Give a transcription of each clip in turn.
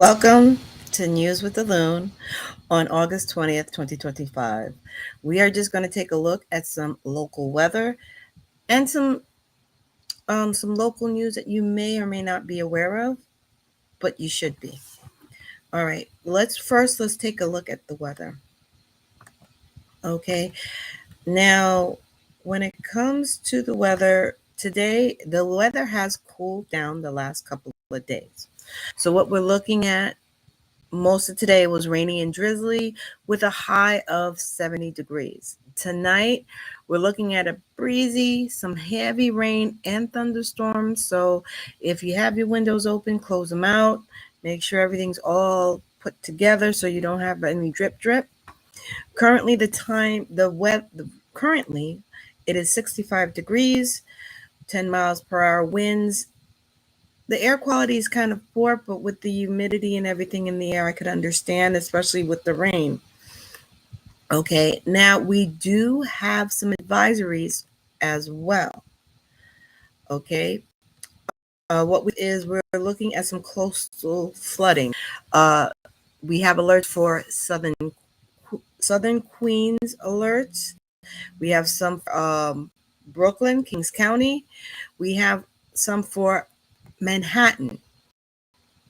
Welcome to News with the Loon on August 20th, 2025. We are just going to take a look at some local weather and some local news that you may or may not be aware of, but you should be. All right, let's take a look at the weather. Okay, now when it comes to the weather today, the weather has cooled down the last couple of days. So what we're looking at, most of today was rainy and drizzly with a high of 70 degrees. Tonight, we're looking at a breezy, some heavy rain and thunderstorms. So if you have your windows open, close them out. Make sure everything's all put together so you don't have any drip drip. Currently, currently it is 65 degrees, 10 miles per hour winds. The air quality is kind of poor, but with the humidity and everything in the air, I could understand, especially with the rain. Okay, now we do have some advisories as well. Okay, we're looking at some coastal flooding. Uh, we have alerts for Southern Queens alerts. We have some Brooklyn, Kings County. We have some for Manhattan.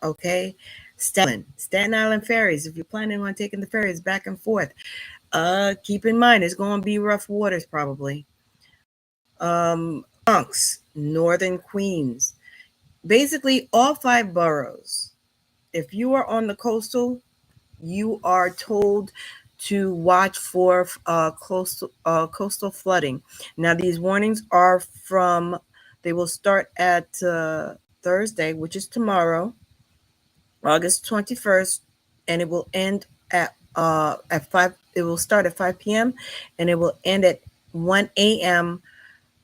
Okay, Staten Island ferries. If you're planning on taking the ferries back and forth, keep in mind it's going to be rough waters probably. Bronx, Northern Queens, basically all five boroughs. If you are on the coastal, you are told to watch for coastal flooding. Now, these warnings are they will start at Thursday, which is tomorrow, August 21st, and it will end at 5. It will start at 5 p.m. and it will end at 1 a.m.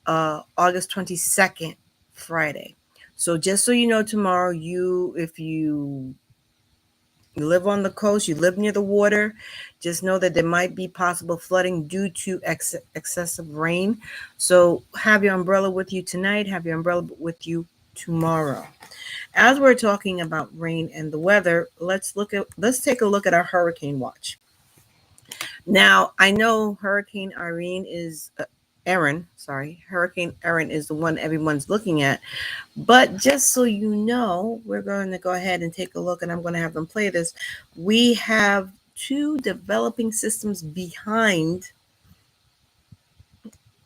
August 22nd, Friday. So just so you know, tomorrow, if you live on the coast, you live near the water, just know that there might be possible flooding due to excessive rain. So have your umbrella with you tonight. Have your umbrella with you tomorrow. As we're talking about rain and the weather, let's take a look at our hurricane watch. Now, I know Hurricane Erin is the one everyone's looking at. But just so you know, we're going to go ahead and take a look, and I'm going to have them play this. We have two developing systems behind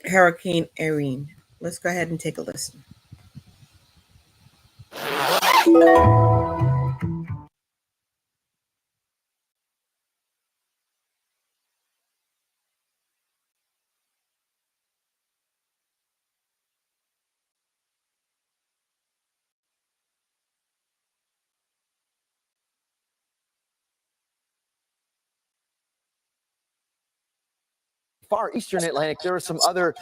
Hurricane Erin. Let's go ahead and take a listen. Far eastern Atlantic, there are some other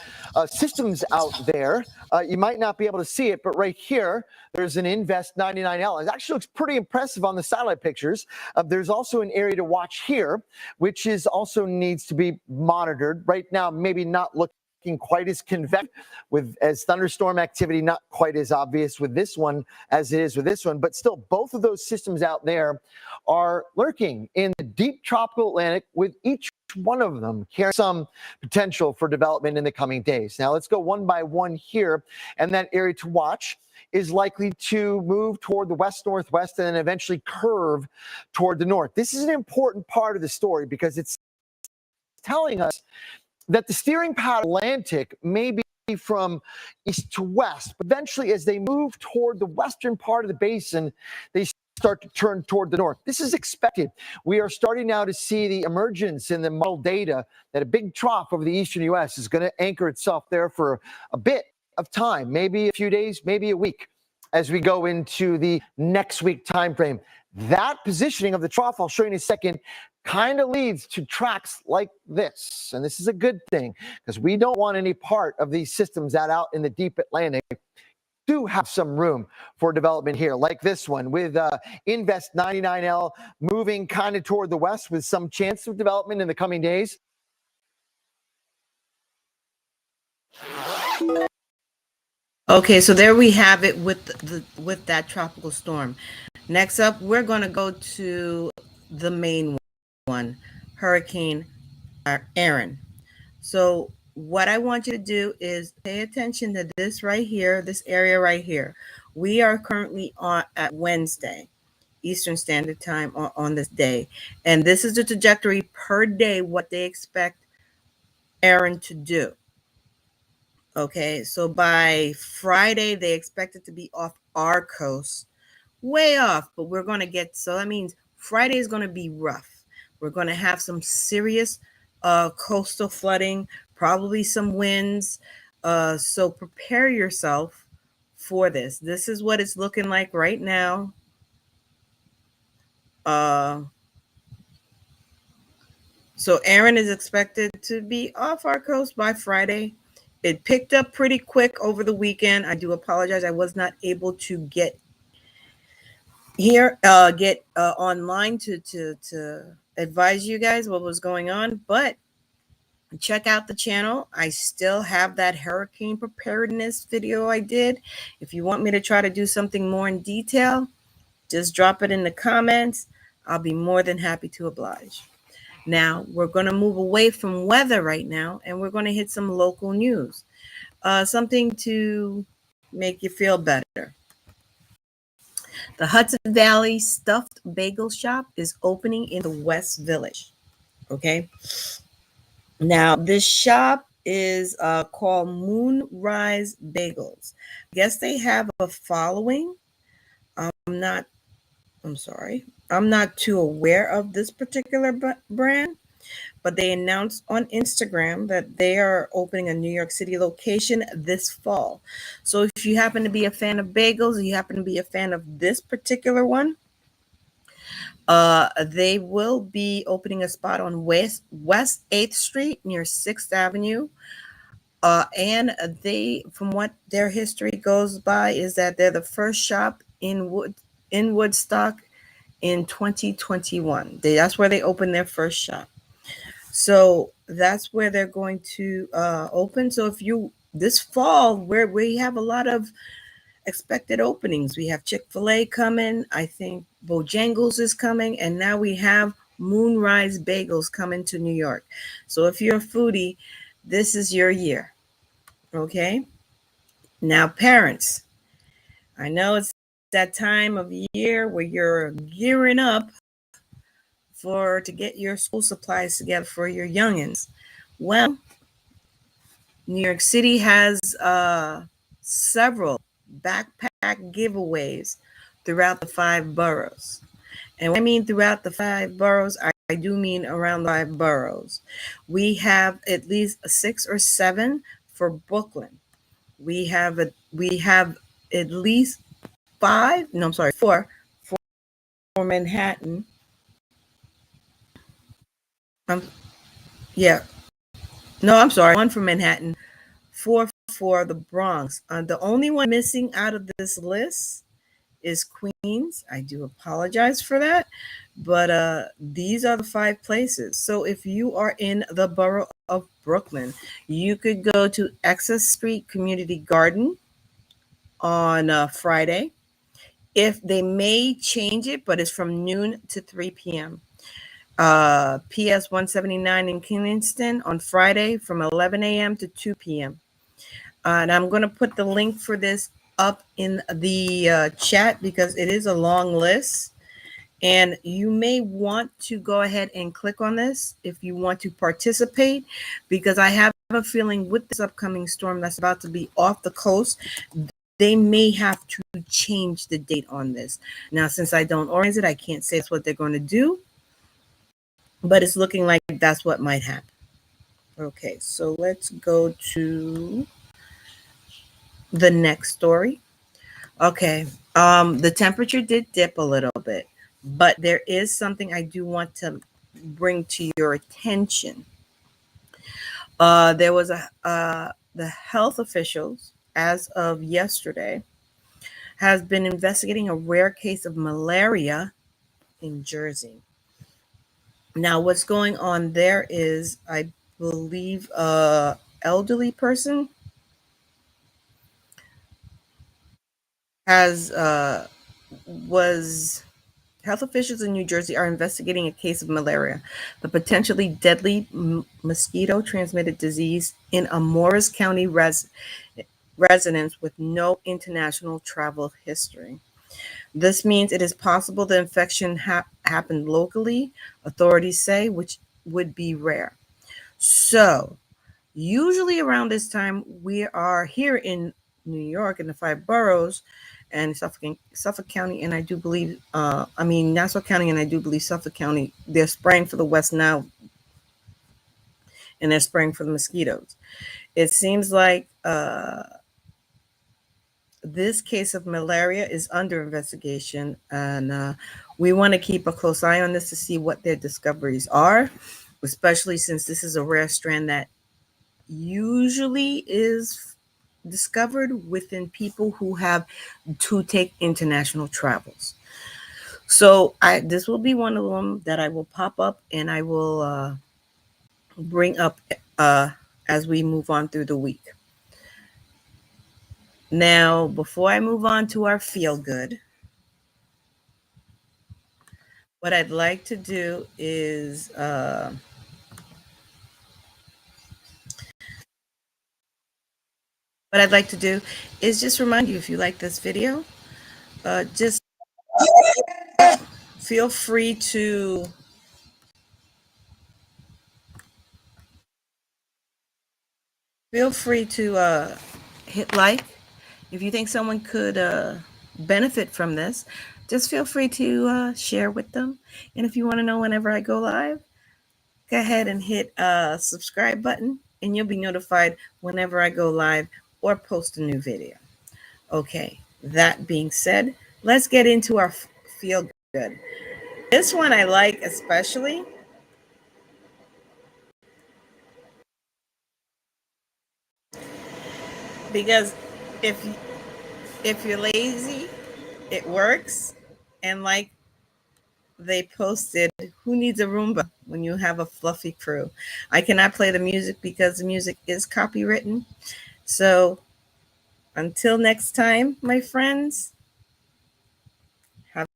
systems out there. You might not be able to see it, but right here, there's an Invest 99L. It actually looks pretty impressive on the satellite pictures. There's also an area to watch here, which is also needs to be monitored. Right now, maybe not looking quite as convective as thunderstorm activity, not quite as obvious with this one as it is with this one, but still both of those systems out there are lurking in the deep tropical Atlantic, with each one of them carrying some potential for development in the coming days. Now let's go one by one here, and that area to watch is likely to move toward the west-northwest and then eventually curve toward the north. This is an important part of the story because it's telling us that the steering pattern Atlantic may be from east to west, but eventually as they move toward the western part of the basin, they start to turn toward the north. This is expected. We are starting now to see the emergence in the model data that a big trough over the eastern U.S. is going to anchor itself there for a bit of time, maybe a few days, maybe a week, as we go into the next week time frame. That positioning of the trough, I'll show you in a second, kind of leads to tracks like this. And this is a good thing because we don't want any part of these systems that out in the deep Atlantic do have some room for development here, like this one with Invest 99L moving kind of toward the west with some chance of development in the coming days. Okay, so there we have it with that tropical storm. Next up, we're going to go to the main one, Hurricane Aaron. So, what I want you to do is pay attention to this right here, this area right here. We are currently on at Wednesday, Eastern Standard Time on this day. And this is the trajectory per day, what they expect Aaron to do. Okay, so by Friday, they expect it to be off our coast, way off, but we're going to get, so that means Friday is going to be rough. We're going to have some serious coastal flooding, probably some winds. So prepare yourself for this. This is what it's looking like right now. Uh, so Aaron is expected to be off our coast by Friday. It picked up pretty quick over the weekend. I do apologize. I was not able to get here, get online to advise you guys what was going on, but check out the channel. I still have that hurricane preparedness video I did. If you want me to try to do something more in detail, just drop it in the comments. I'll be more than happy to oblige. Now, we're going to move away from weather right now, and we're going to hit some local news. Something to make you feel better. The Hudson Valley Stuffed Bagel Shop is opening in the West Village. Okay. Now, this shop is called Moonrise Bagels. I guess they have a following. I'm not, I'm sorry. I'm not too aware of this particular brand, but they announced on Instagram that they are opening a New York City location this fall. So if you happen to be a fan of bagels, you happen to be a fan of this particular one, they will be opening a spot on West 8th Street near 6th Avenue. And they, from what their history goes by, is that they're the first shop in Woodstock in 2021. That's where they opened their first shop. So that's where they're going to open. So if you this fall, where we have a lot of expected openings, we have Chick-fil-A coming. I think Bojangles is coming, and now we have Moonrise Bagels coming to New York. So if you're a foodie, this is your year. Okay. Now, parents, I know it's that time of year where you're gearing up for to get your school supplies together for your youngins. Well, New York City has several backpack giveaways throughout the 5 boroughs. And when I mean throughout the 5 boroughs, I do mean around the 5 boroughs. We have at least 6 or 7 for Brooklyn. We have at least 5. No, I'm sorry, 4 for Manhattan. Um, yeah, no, I'm sorry, 1 for Manhattan, 4 for the Bronx. The only one missing out of this list is Queens. I do apologize for that, but these are the 5 places. So if you are in the borough of Brooklyn, you could go to Excess Street Community Garden on Friday. If they may change it, but it's from noon to 3 p.m. PS 179 in Kingston on Friday from 11 a.m. to 2 p.m. And I'm going to put the link for this up in the chat because it is a long list. And you may want to go ahead and click on this if you want to participate, because I have a feeling with this upcoming storm that's about to be off the coast, they may have to change the date on this. Now, since I don't organize it, I can't say it's what they're going to do, but it's looking like that's what might happen. Okay, so let's go to the next story. Okay, the temperature did dip a little bit, but there is something I do want to bring to your attention. There was the health officials, as of yesterday, has been investigating a rare case of malaria in Jersey. Now, what's going on there is, I believe, a elderly person has was health officials in New Jersey are investigating a case of malaria, the potentially deadly mosquito transmitted disease in a Morris County residence with no international travel history. This means it is possible the infection happened locally, authorities say, which would be rare. So, usually around this time, we are here in New York in the five boroughs and Suffolk County, and I do believe, Nassau County, and I do believe Suffolk County, they're spraying for the West Nile and they're spraying for the mosquitoes. It seems like this case of malaria is under investigation, and we want to keep a close eye on this to see what their discoveries are, especially since this is a rare strand that usually is discovered within people who have to take international travels. So this will be one of them that I will pop up and I will bring up as we move on through the week. Now, before I move on to our feel good, what I'd like to do is just remind you, if you like this video, just feel free to hit like. If you think someone could benefit from this, just feel free to share with them. And if you want to know whenever I go live, go ahead and hit a subscribe button and you'll be notified whenever I go live or post a new video. Okay, that being said, let's get into our feel good. This one I like especially because if you're lazy, it works. And like they posted, who needs a Roomba when you have a fluffy crew? I cannot play the music because the music is copywritten. So until next time, my friends, have